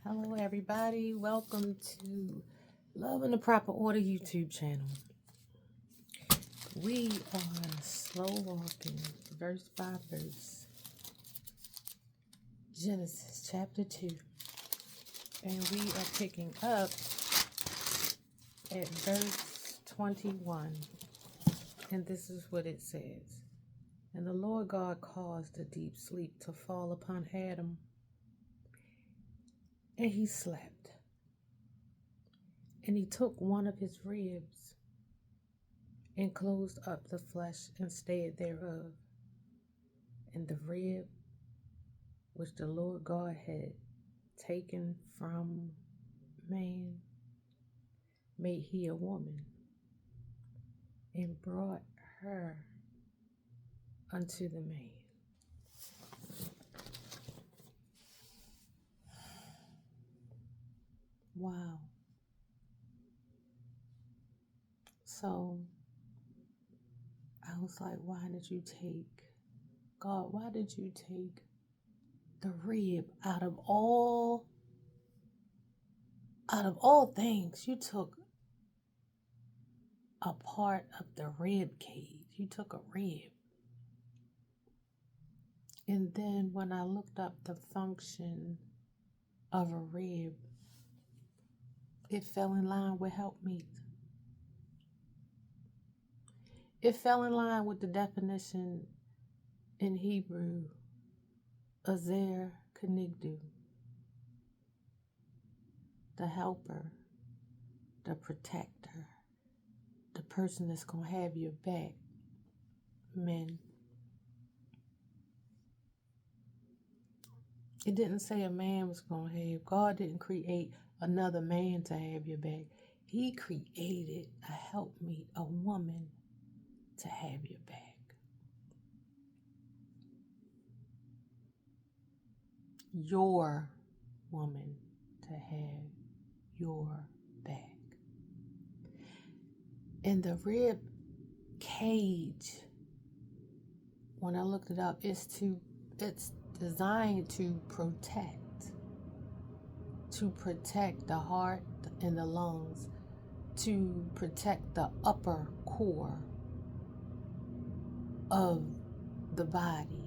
Hello, everybody. Welcome to Love in the Proper Order YouTube channel. We are slow walking, verse by verse, Genesis chapter 2. And we are picking up at verse 21. And this is what it says. And the Lord God caused a deep sleep to fall upon Adam, and he slept. And he took one of his ribs and closed up the flesh instead thereof. And the rib which the Lord God had taken from man made he a woman, and brought her unto the man. Wow. So I was like, why did you take, God, why did you take the rib out of all things? You took a part of the rib cage. You took a rib. And then when I looked up the function of a rib, it fell in line with helpmeet. It fell in line with the definition in Hebrew, Azer Kenigdu, the helper, the protector, the person that's going to have your back, men. It didn't say a man was going to have. God didn't create another man to have your back. He created a helpmeet, a woman, to have your back. Your woman to have your back. And the rib cage, when I looked it up, it's designed to protect the heart and the lungs, to protect the upper core of the body,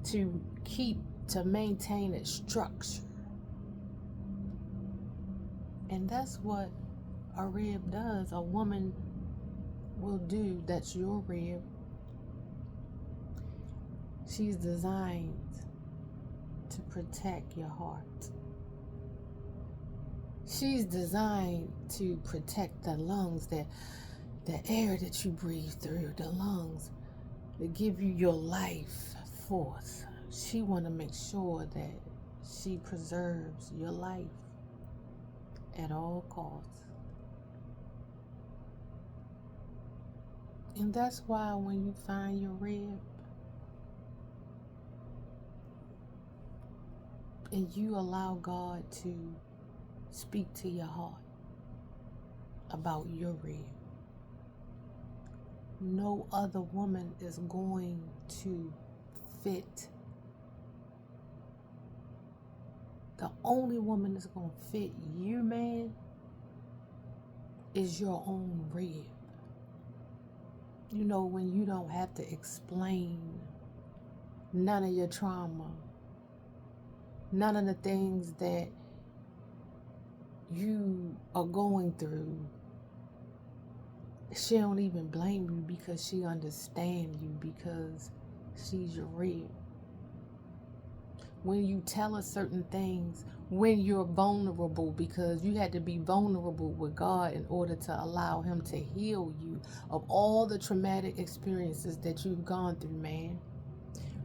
to maintain its structure. And that's what a rib does. A woman will do. That's your rib. She's designed to protect your heart. She's designed to protect the lungs, the air that you breathe through, the lungs that give you your life force. She want to make sure that she preserves your life at all costs. And that's why when you find your rib and you allow God to speak to your heart about your rib, no other woman is going to fit. The only woman that's going to fit you, man, is your own rib. You know, when you don't have to explain none of your trauma, none of the things that you are going through. She don't even blame you because she understands you, because she's your rib. When you tell her certain things, when you're vulnerable, because you had to be vulnerable with God in order to allow him to heal you of all the traumatic experiences that you've gone through, man,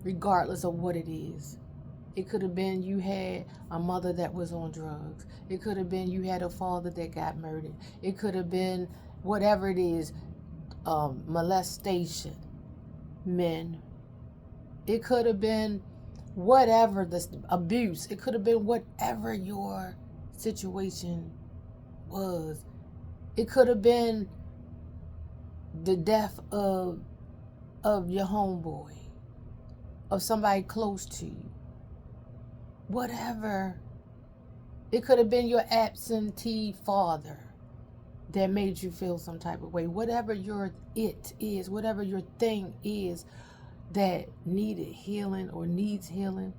regardless of what it is. It could have been you had a mother that was on drugs. It could have been you had a father that got murdered. It could have been whatever it is, molestation, men. It could have been whatever the abuse. It could have been whatever your situation was. It could have been the death of your homeboy, of somebody close to you. whatever. It could have been your absentee father that made you feel some type of way. Whatever your it is, whatever your thing is that needed healing or needs healing.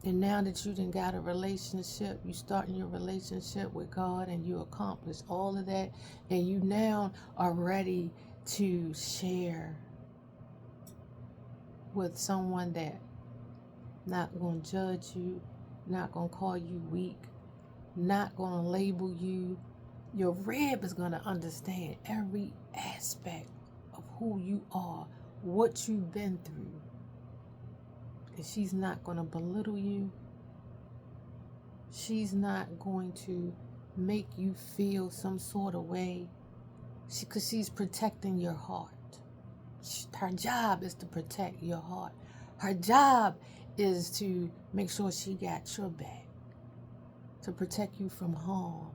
And now that you done got a relationship, you starting your relationship with God and you accomplished all of that, and you now are ready to share with someone that not going to judge you, not going to call you weak, not going to label you. Your rib is going to understand every aspect of who you are, what you've been through. And she's not going to belittle you. She's not going to make you feel some sort of way, because she's protecting your heart. Her job is to protect your heart. Her job is to make sure she got your back, to protect you from harm.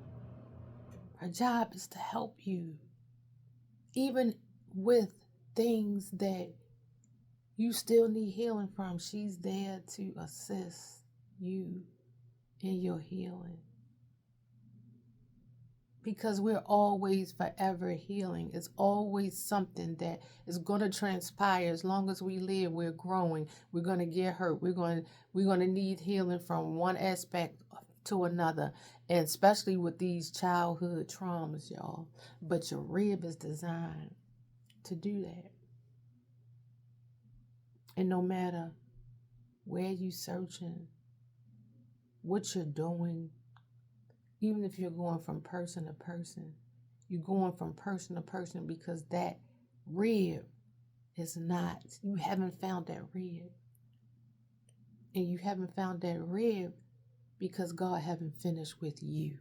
Her job is to help you, even with things that you still need healing from. She's there to assist you in your healing. Because we're always forever healing. It's always something that is going to transpire. As long as we live, we're growing. We're going to get hurt. We're going to need healing from one aspect to another, and especially with these childhood traumas, y'all. But your rib is designed to do that. And no matter where you're searching, what you're doing, even if you're going from person to person, you're going from person to person because that rib is not, you haven't found that rib. And you haven't found that rib because God haven't finished with you.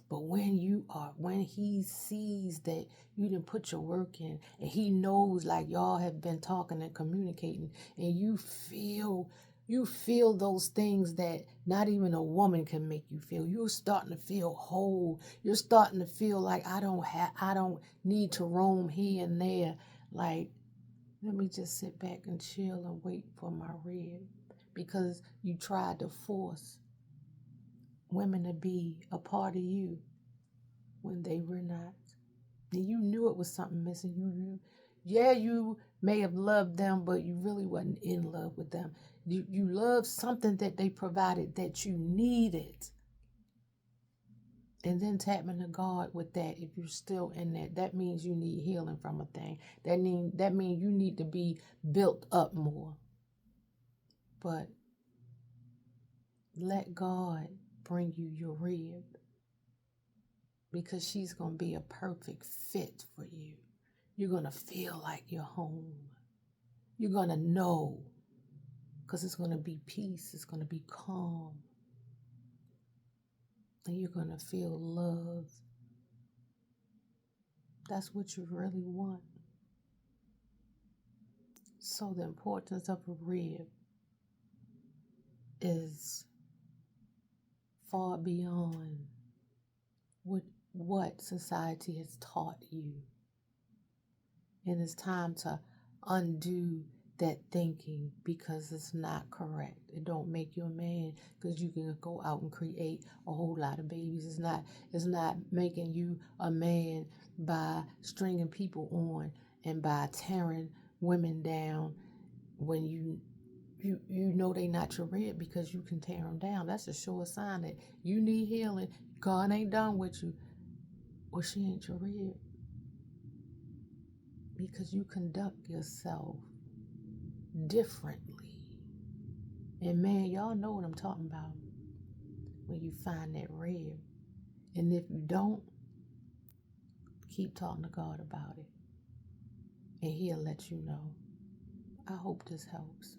But when he sees that you didn't put your work in, and he knows, like y'all have been talking and communicating, and you feel those things that not even a woman can make you feel. You're starting to feel whole. You're starting to feel like I don't need to roam here and there. Like, let me just sit back and chill and wait for my rib. Because you tried to force women to be a part of you when they were not. And you knew it was something missing. You may have loved them, but you really wasn't in love with them. You loved something that they provided that you needed. And then tapping to God with that, if you're still in that means you need healing from a thing. That means you need to be built up more. But let God bring you your rib, because she's going to be a perfect fit for you. You're going to feel like you're home. You're going to know, because it's going to be peace. It's going to be calm. And you're going to feel love. That's what you really want. So the importance of a rib is far beyond what society has taught you. And it's time to undo that thinking, because it's not correct. It don't make you a man because you can go out and create a whole lot of babies. It's not making you a man by stringing people on and by tearing women down when you know they not your rib, because you can tear them down. That's a sure sign that you need healing. God ain't done with you, or she ain't your rib, because you conduct yourself differently. And man, y'all know what I'm talking about when you find that rib. And if you don't, keep talking to God about it, and he'll let you know. I hope this helps.